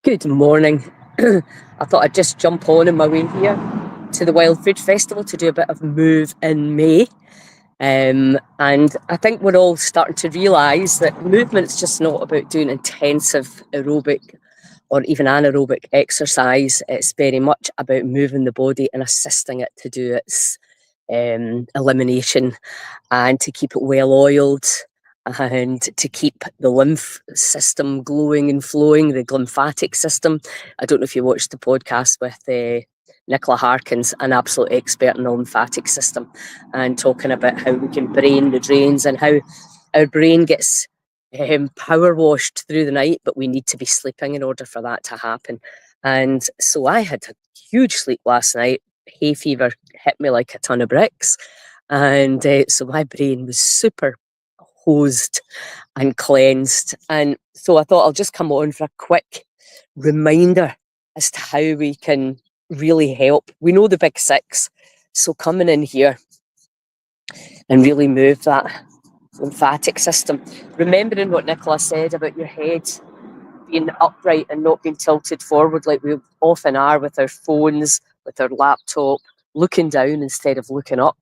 Good morning. I thought I'd just jump on my way here to the Wild Food Festival to do a bit of Move in May. And I think we're all starting to realise that movement's just not about doing intensive aerobic or even anaerobic exercise. It's very much about moving the body and assisting it to do its elimination and to keep it well oiled and to keep the lymph system glowing and flowing, the lymphatic system. I don't know if you watched the podcast with Nicola Harkins, an absolute expert in the lymphatic system, and talking about how we can brain the drains and how our brain gets power washed through the night, but we need to be sleeping in order for that to happen. And so I had a huge sleep last night. Hay fever hit me like a ton of bricks. And so my brain was super hosed and cleansed. And so I thought I'll just come on for a quick reminder as to how we can really help. We know the big six. So coming in here and really move that lymphatic system. Remembering what Nicola said about your head being upright and not being tilted forward like we often are with our phones, with our laptop, looking down instead of looking up.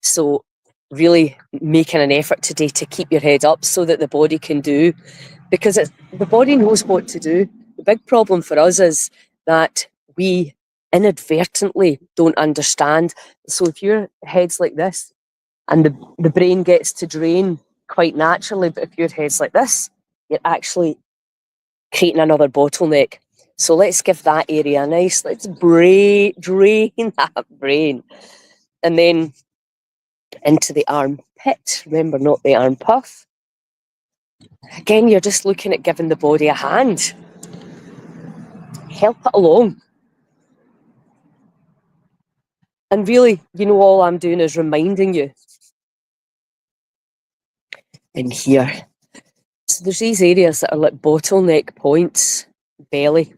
So really making an effort today to keep your head up so that the body can do, because the body knows what to do. The big problem for us is that we inadvertently don't understand. So if your head's like this and the brain gets to drain quite naturally, but if your head's like this, you're actually creating another bottleneck. So let's give that area a nice, let's drain that brain. And then into the armpit. Remember, not the arm puff. Again, you're just looking at giving the body a hand. Help it along. And really, all I'm doing is reminding you in here. So there's these areas that are like bottleneck points, belly,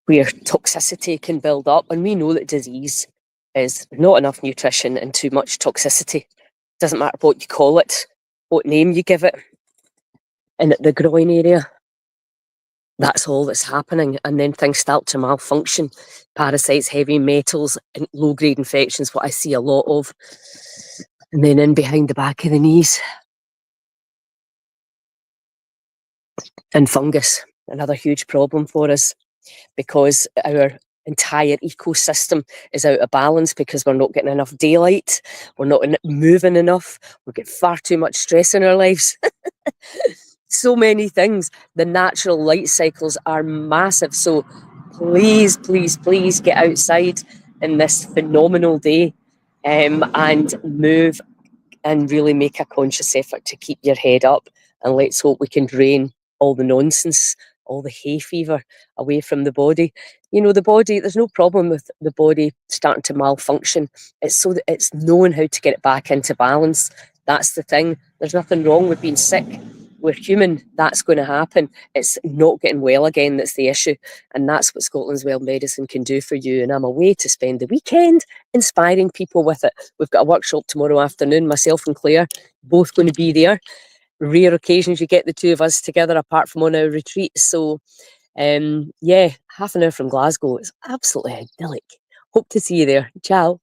where toxicity can build up. And we know that disease is not enough nutrition and too much toxicity. Doesn't matter what you call it, what name you give it. And at the groin area, that's all that's happening. And then things start to malfunction. Parasites, heavy metals, and low-grade infections, what I see a lot of. And then in behind the back of the knees. And fungus, another huge problem for us, because our entire ecosystem is out of balance because we're not getting enough daylight, we're not moving enough, we get far too much stress in our lives. So many things. The natural light cycles are massive. So please, please, please get outside in this phenomenal day and move and really make a conscious effort to keep your head up. And let's hope we can drain all the nonsense, all the hay fever away from the body. The body, there's no problem with the body starting to malfunction. It's so that it's knowing how to get it back into balance. That's the thing. There's nothing wrong with being sick. We're human. That's going to happen. It's not getting well again that's the issue. And that's what Scotland's Well Medicine can do for you. And I'm away to spend the weekend inspiring people with it. We've got a workshop tomorrow afternoon, myself and Claire, both going to be there. Rare occasions you get the two of us together apart from on our retreat. So half an hour from Glasgow. It's absolutely idyllic. Hope to see you there. Ciao.